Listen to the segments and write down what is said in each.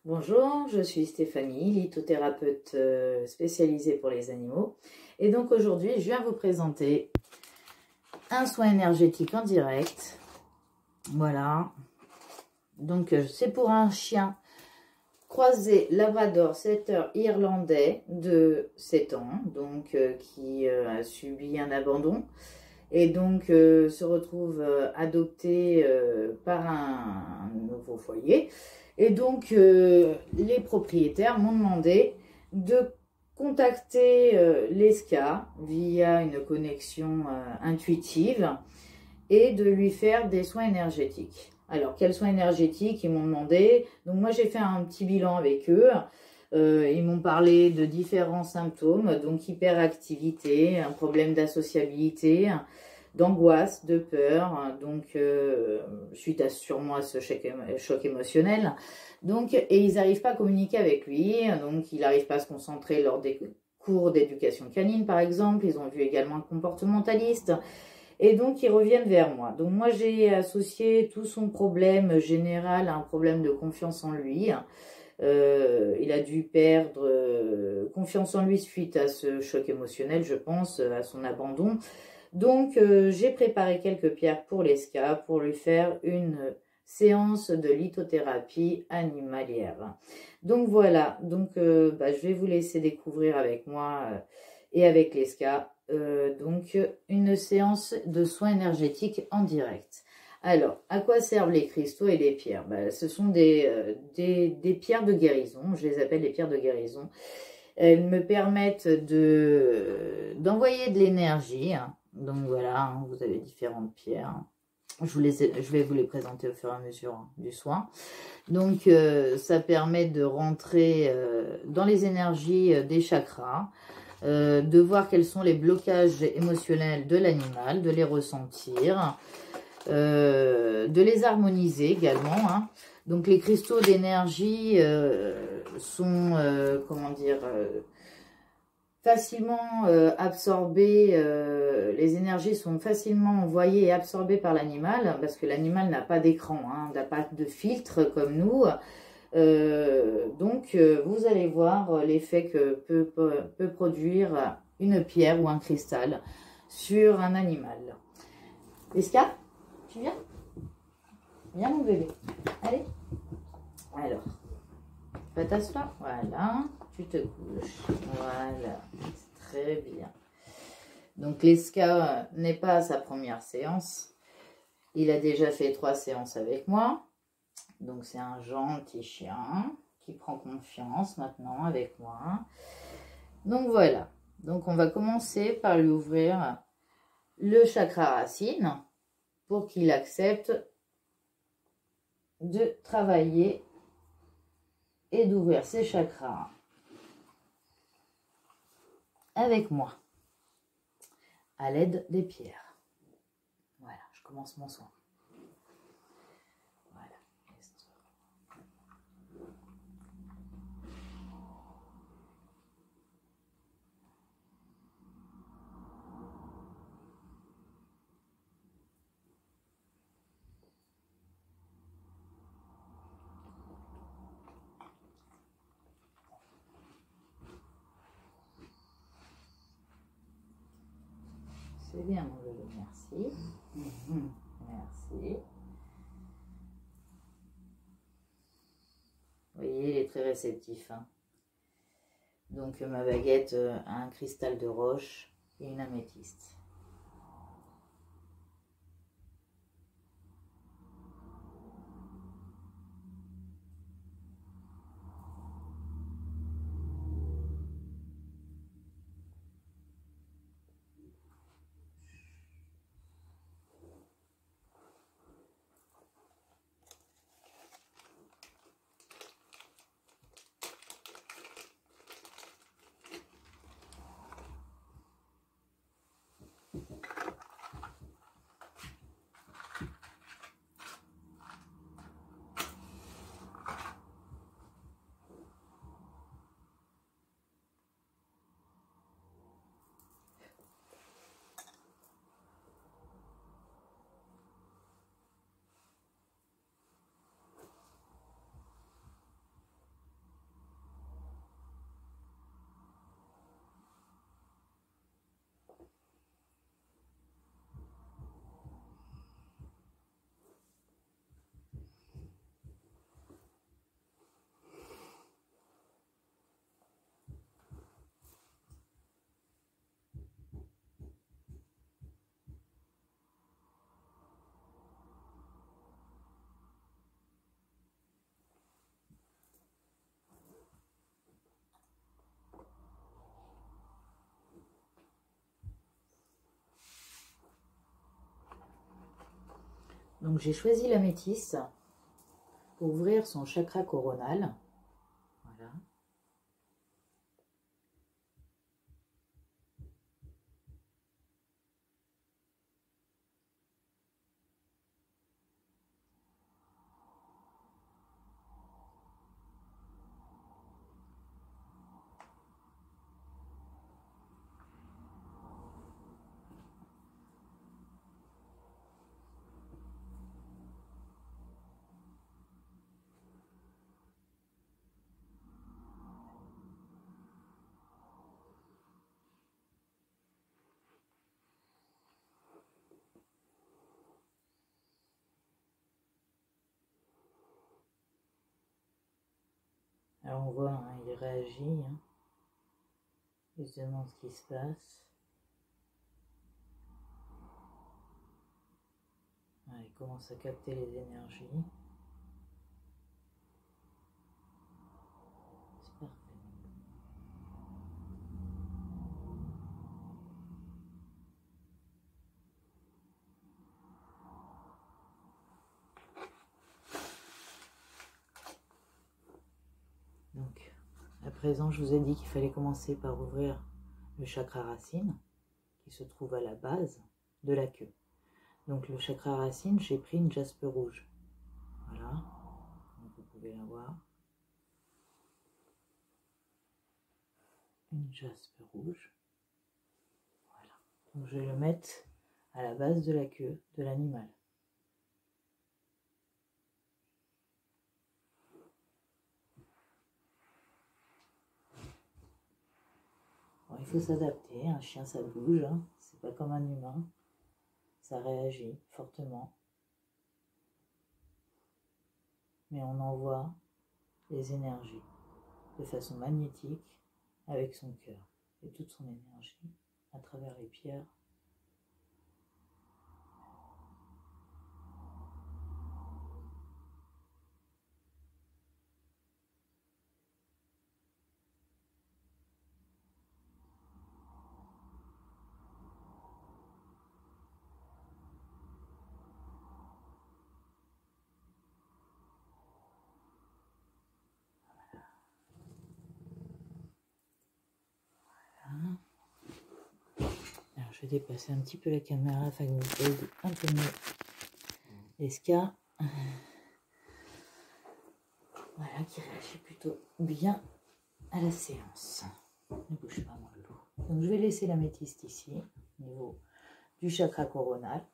Bonjour, je suis Stéphanie, lithothérapeute spécialisée pour les animaux. Et donc aujourd'hui, je viens vous présenter un soin énergétique en direct. Voilà. Donc c'est pour un chien croisé Labrador Setter irlandais de 7 ans, donc qui a subi un abandon. Et donc se retrouve adopté par un nouveau foyer. Et donc les propriétaires m'ont demandé de contacter l'ESCA via une connexion intuitive et de lui faire des soins énergétiques. Alors quels soins énergétiques ils m'ont demandé? Donc moi j'ai fait un petit bilan avec eux. Ils m'ont parlé de différents symptômes, donc hyperactivité, un problème d'associabilité, d'angoisse, de peur, donc suite à sûrement à ce choc émotionnel. Donc, et ils n'arrivent pas à communiquer avec lui, donc il n'arrive pas à se concentrer lors des cours d'éducation canine par exemple. Ils ont vu également un comportementaliste. Et donc, ils reviennent vers moi. Donc, moi, j'ai associé tout son problème général à un problème de confiance en lui. Il a dû perdre confiance en lui suite à ce choc émotionnel, je pense, à son abandon. Donc, j'ai préparé quelques pierres pour l'ESCA pour lui faire une séance de lithothérapie animalière. Donc, voilà. Donc, je vais vous laisser découvrir avec moi et avec l'ESCA donc une séance de soins énergétiques en direct. Alors, à quoi servent les cristaux et les pierres? Ce sont des pierres de guérison, je les appelle les pierres de guérison. Elles me permettent d'envoyer de l'énergie. Donc voilà, vous avez différentes pierres. Je vais vous les présenter au fur et à mesure du soin. Donc, ça permet de rentrer dans les énergies des chakras, de voir quels sont les blocages émotionnels de l'animal, de les ressentir, de les harmoniser également. Donc les cristaux d'énergie sont, comment dire, facilement absorbés, les énergies sont facilement envoyées et absorbées par l'animal, parce que l'animal n'a pas d'écran, n'a pas de filtre comme nous. Donc vous allez voir l'effet que peut produire une pierre ou un cristal sur un animal. Esca, tu viens? Viens mon bébé. Allez. Alors, t'asseoir. Voilà. Tu te couches. Voilà. Très bien. Donc l'Esca n'est pas à sa première séance. Il a déjà fait 3 séances avec moi. Donc c'est un gentil chien qui prend confiance maintenant avec moi. Donc voilà. Donc on va commencer par lui ouvrir le chakra racine pour qu'il accepte de travailler et d'ouvrir ses chakras avec moi à l'aide des pierres. Voilà, je commence mon soin. Voilà. C'est bien mon bébé, merci. Merci. Vous voyez, il est très réceptif. Donc ma baguette a un cristal de roche et une améthyste. Donc j'ai choisi l'améthyste pour ouvrir son chakra coronal. Voilà. Alors on voit, hein, il réagit, hein. Il se demande ce qui se passe. Ouais, il commence à capter les énergies. C'est parfait. Donc, à présent, je vous ai dit qu'il fallait commencer par ouvrir le chakra racine, qui se trouve à la base de la queue. Donc, le chakra racine, j'ai pris une jaspe rouge. Voilà, donc vous pouvez la voir. Une jaspe rouge. Voilà. Donc, je vais le mettre à la base de la queue de l'animal. Il faut s'adapter, un chien ça bouge, hein. C'est pas comme un humain, ça réagit fortement. Mais on envoie les énergies de façon magnétique avec son cœur et toute son énergie à travers les pierres. Alors je vais déplacer un petit peu la caméra afin que vous voyez un peu mieux l'Esca. Voilà, qui réagit plutôt bien à la séance. Ne bouge pas mon loup. Donc je vais laisser l'améthyste ici, au niveau du chakra coronal,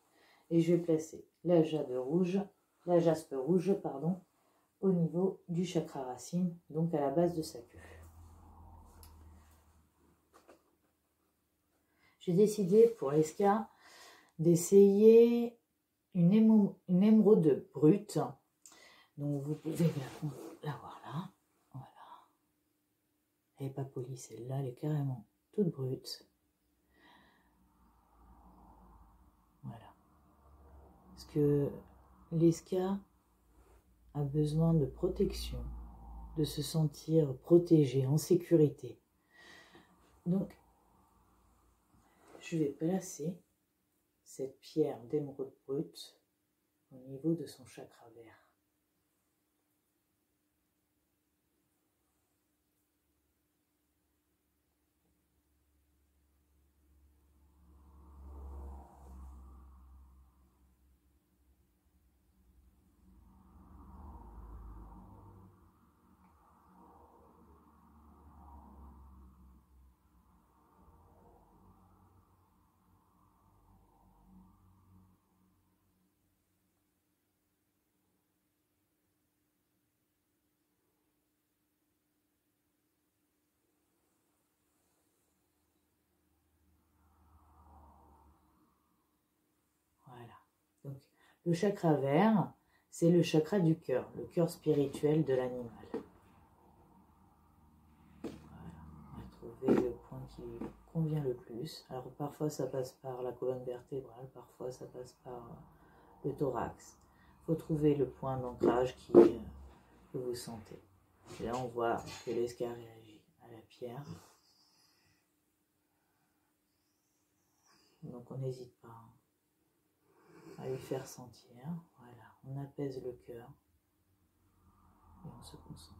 et je vais placer la jaspe rouge, pardon, au niveau du chakra racine, donc à la base de sa queue. J'ai décidé pour l'Esca d'essayer une émeraude brute. Donc vous pouvez la voir là. Voilà. Elle n'est pas polie celle-là, elle est carrément toute brute. Voilà. Parce que l'Esca a besoin de protection, de se sentir protégé, en sécurité. Donc, je vais placer cette pierre d'émeraude brute au niveau de son chakra vert. Voilà. Donc, le chakra vert, c'est le chakra du cœur, le cœur spirituel de l'animal. Voilà. On va trouver le point qui lui convient le plus. Alors, parfois, ça passe par la colonne vertébrale, parfois, ça passe par le thorax. Il faut trouver le point d'ancrage que vous sentez. Et là, on voit que l'Esca réagit à la pierre. Donc, on n'hésite pas à lui faire sentir. Voilà. on apaise le cœur et on se concentre.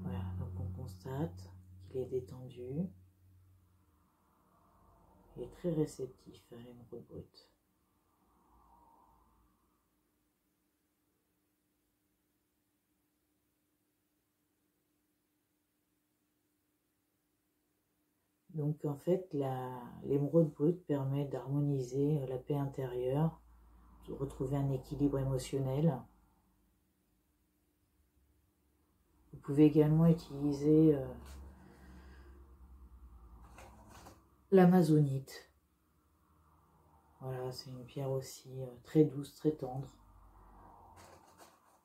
Voilà, donc on constate qu'il est détendu. Il est très réceptif à l'émeraude brute. Donc en fait, l'émeraude brute permet d'harmoniser la paix intérieure, de retrouver un équilibre émotionnel. Vous pouvez également utiliser l'amazonite. Voilà, c'est une pierre aussi très douce, très tendre.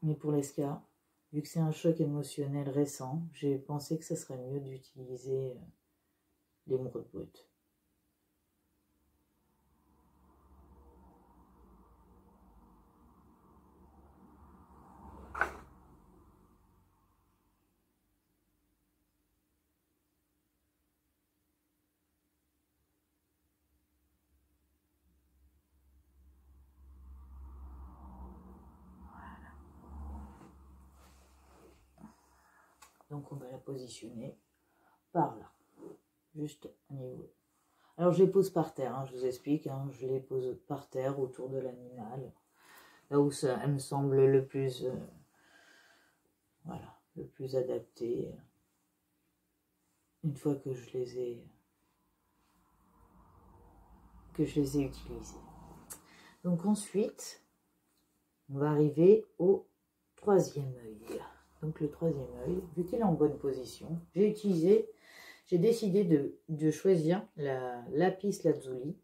Mais pour l'Esca, vu que c'est un choc émotionnel récent, j'ai pensé que ce serait mieux d'utiliser l'émeraude brute. Donc on va la positionner par là, juste au niveau. Alors je les pose par terre, hein, je vous explique, hein, je les pose par terre autour de l'animal, là où ça elle me semble le plus, voilà, le plus adapté. Une fois que je les ai utilisés. Donc ensuite, on va arriver au troisième œil. Donc le troisième œil, vu qu'il est en bonne position, j'ai décidé de choisir la lapis lazuli.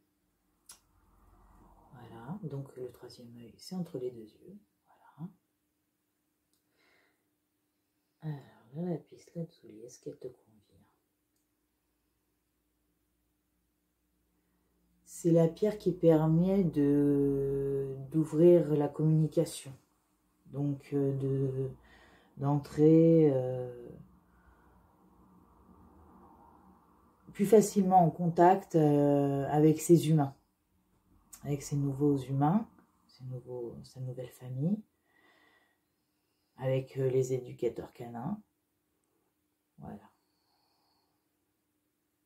Voilà, donc le troisième œil, c'est entre les deux yeux. Voilà. Alors la lapis lazuli, est-ce qu'elle te convient? C'est la pierre qui permet d'ouvrir la communication. Donc d'entrer plus facilement en contact avec ses humains, avec ses nouveaux humains, sa nouvelle famille, avec les éducateurs canins. Voilà.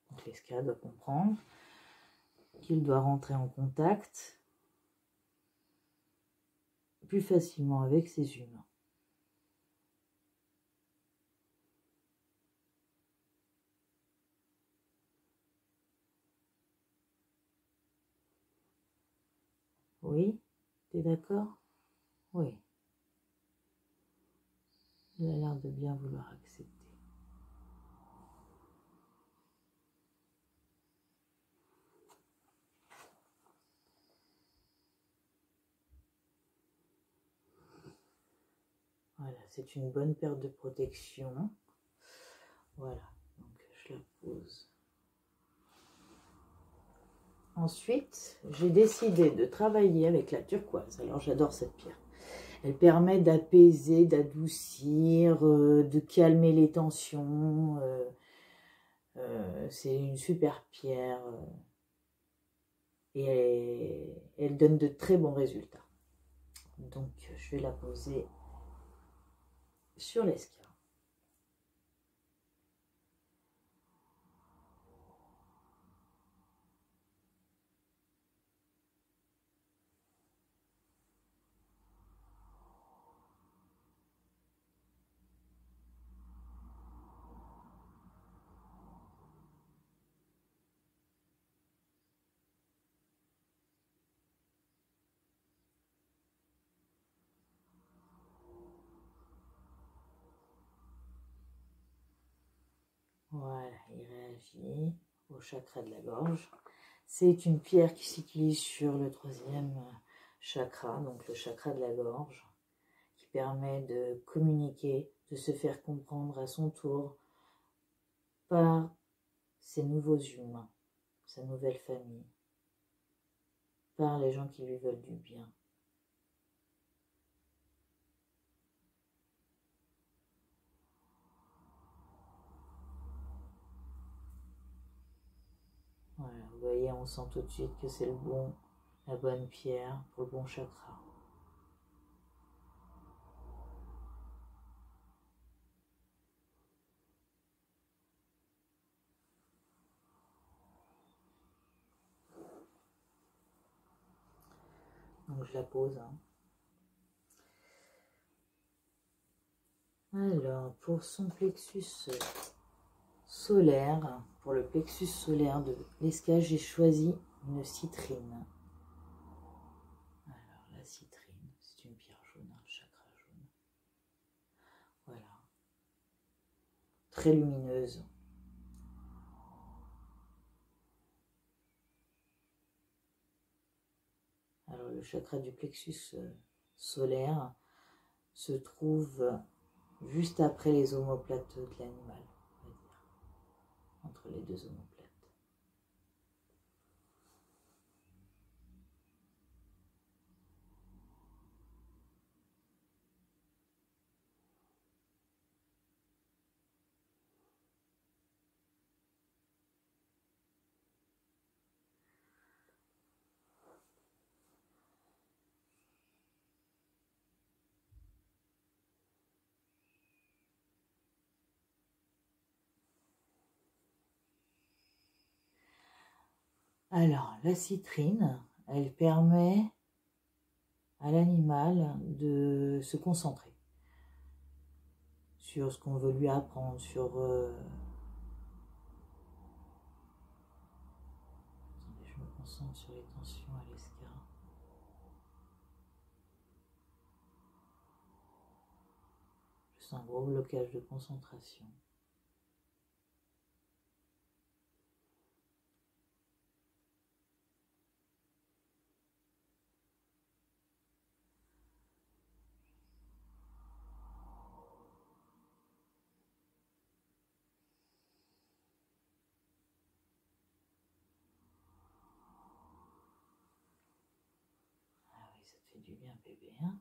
Donc l'Esca doit comprendre qu'il doit rentrer en contact plus facilement avec ses humains. Oui, t'es d'accord? Oui. Il a l'air de bien vouloir accepter. Voilà, c'est une bonne paire de protection. Voilà, donc je la pose. Ensuite, j'ai décidé de travailler avec la turquoise. Alors j'adore cette pierre. Elle permet d'apaiser, d'adoucir, de calmer les tensions. C'est une super pierre. Et elle donne de très bons résultats. Donc je vais la poser sur l'Esca. Voilà, il réagit au chakra de la gorge. C'est une pierre qui s'utilise sur le troisième chakra, donc le chakra de la gorge, qui permet de communiquer, de se faire comprendre à son tour par ses nouveaux humains, sa nouvelle famille. par les gens qui lui veulent du bien. Voilà, vous voyez, on sent tout de suite que c'est la bonne pierre pour le bon chakra. Donc je la pose. Alors, pour son plexus solaire, pour le plexus solaire de l'Esca, j'ai choisi une citrine. Alors, la citrine, c'est une pierre jaune, un chakra jaune. Voilà. Très lumineuse. Alors, le chakra du plexus solaire se trouve juste après les omoplates de l'animal, on va dire, entre les deux omoplates. Alors, la citrine, elle permet à l'animal de se concentrer sur ce qu'on veut lui apprendre, sur... Attendez, je me concentre sur les tensions à l'Esca. Je sens un gros blocage de concentration. Ah oui, ça te fait du bien, bébé, hein?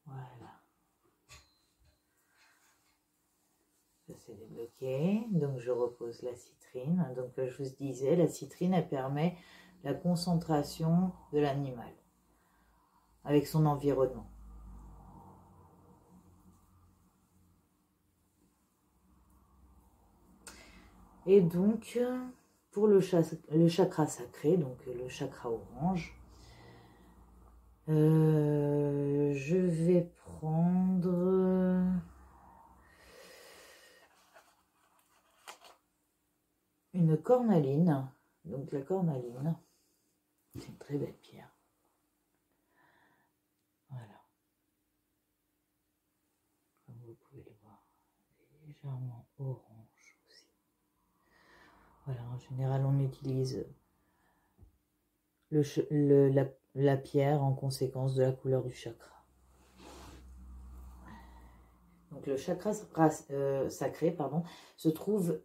Voilà. Ça c'est débloqué. Donc je repose la citrine. Donc je vous disais, la citrine, elle permet la concentration de l'animal avec son environnement. Et donc, pour le chakra sacré, donc le chakra orange, je vais prendre une cornaline. Donc la cornaline, c'est une très belle pierre. Voilà. Comme vous pouvez le voir, elle est légèrement orange aussi. Voilà, en général, on utilise la pierre en conséquence de la couleur du chakra. Donc le chakra sacré, se trouve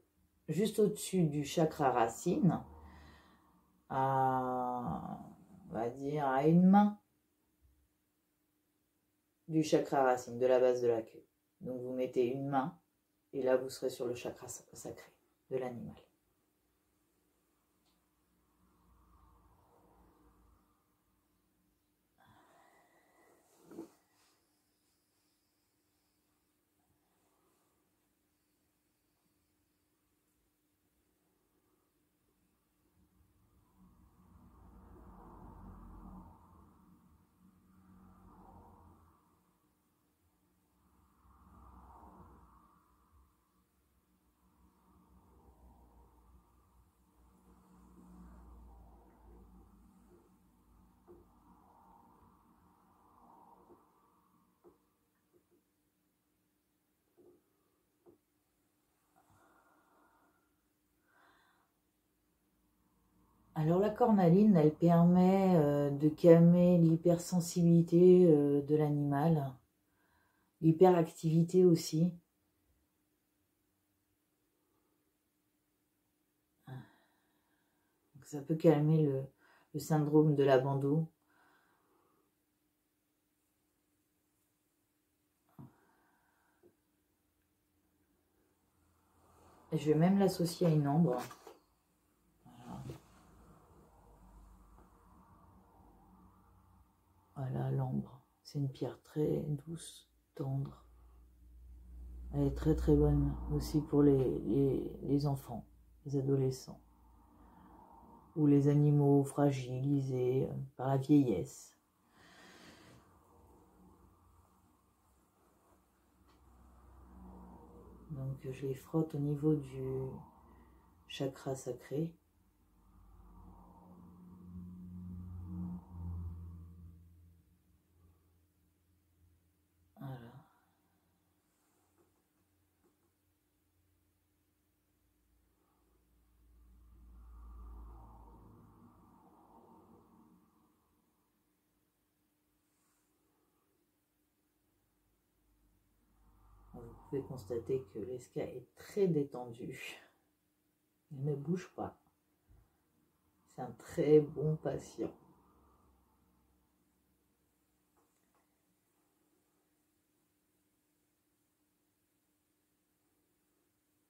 juste au-dessus du chakra racine, on va dire à une main du chakra racine, de la base de la queue. Donc vous mettez une main et là vous serez sur le chakra sacré de l'animal. Alors la cornaline, elle permet de calmer l'hypersensibilité de l'animal, l'hyperactivité aussi. Donc ça peut calmer le syndrome de l'abandon. Et je vais même l'associer à une ambre. Voilà, l'ambre. C'est une pierre très douce, tendre. Elle est très très bonne aussi pour les enfants, les adolescents. Ou les animaux fragilisés par la vieillesse. Donc je les frotte au niveau du chakra sacré. Voilà. Vous pouvez constater que l'esca est très détendu. Il ne bouge pas. C'est un très bon patient.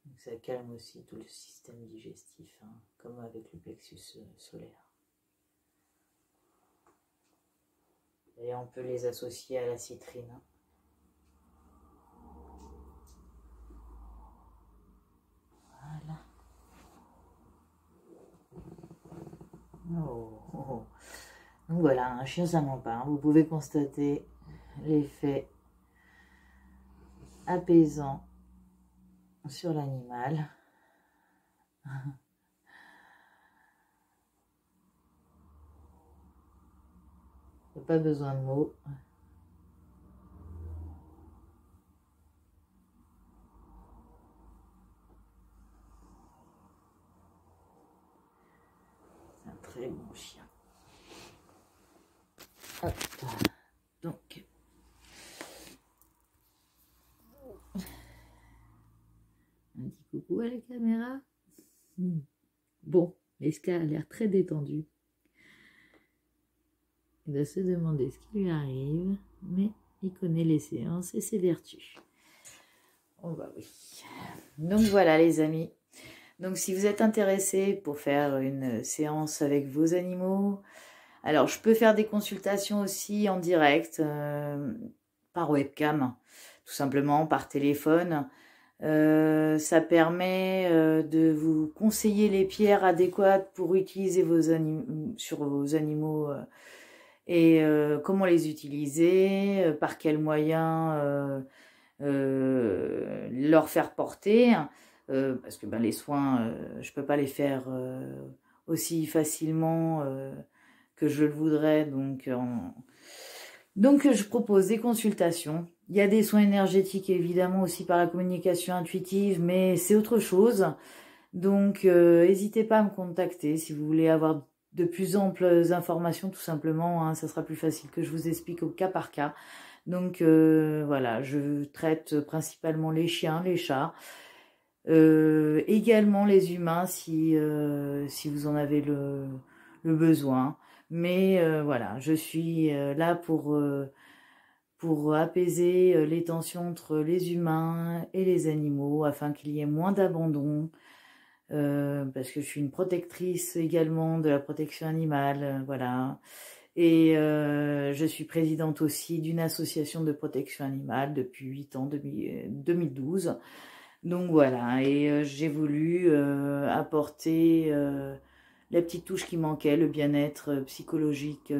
Donc ça calme aussi tout le système digestif, hein, comme avec le plexus solaire. Et on peut les associer à la citrine. Voilà. Oh, oh, oh. Donc voilà, un chien ça ment pas. Vous pouvez constater l'effet apaisant sur l'animal. Il n'y a pas besoin de mots. C'est un très bon chien. Hop. Donc, un petit coucou à la caméra. Bon, l'esca a l'air très détendu. Il doit se demander ce qui lui arrive, mais il connaît les séances et ses vertus. Oh bah oui. Donc voilà les amis. Donc si vous êtes intéressés pour faire une séance avec vos animaux, alors je peux faire des consultations aussi en direct, par webcam, tout simplement par téléphone. Ça permet de vous conseiller les pierres adéquates pour utiliser sur vos animaux et comment les utiliser, par quels moyens leur faire porter, parce que ben, les soins, je peux pas les faire aussi facilement que je le voudrais, donc je propose des consultations. Il y a des soins énergétiques évidemment aussi par la communication intuitive, mais c'est autre chose. Donc n'hésitez pas à me contacter si vous voulez avoir de plus amples informations, tout simplement. Hein, ça sera plus facile que je vous explique au cas par cas. Donc voilà, je traite principalement les chiens, les chats, également les humains si vous en avez le besoin. Mais voilà, je suis là pour apaiser les tensions entre les humains et les animaux, afin qu'il y ait moins d'abandon, parce que je suis une protectrice également de la protection animale, voilà. Et je suis présidente aussi d'une association de protection animale depuis 8 ans, 2012. Donc voilà, et j'ai voulu apporter la petite touche qui manquait, le bien-être psychologique,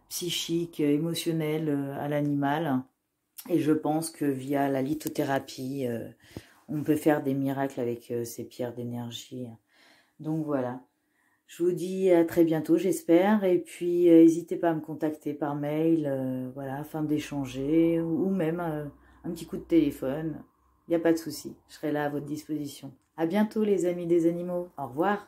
psychique, émotionnel à l'animal. Et je pense que via la lithothérapie, on peut faire des miracles avec ces pierres d'énergie. Donc voilà. Je vous dis à très bientôt, j'espère. Et puis, n'hésitez pas à me contacter par mail, voilà, afin d'échanger, ou même un petit coup de téléphone. Il n'y a pas de souci, je serai là à votre disposition. À bientôt, les amis des animaux. Au revoir.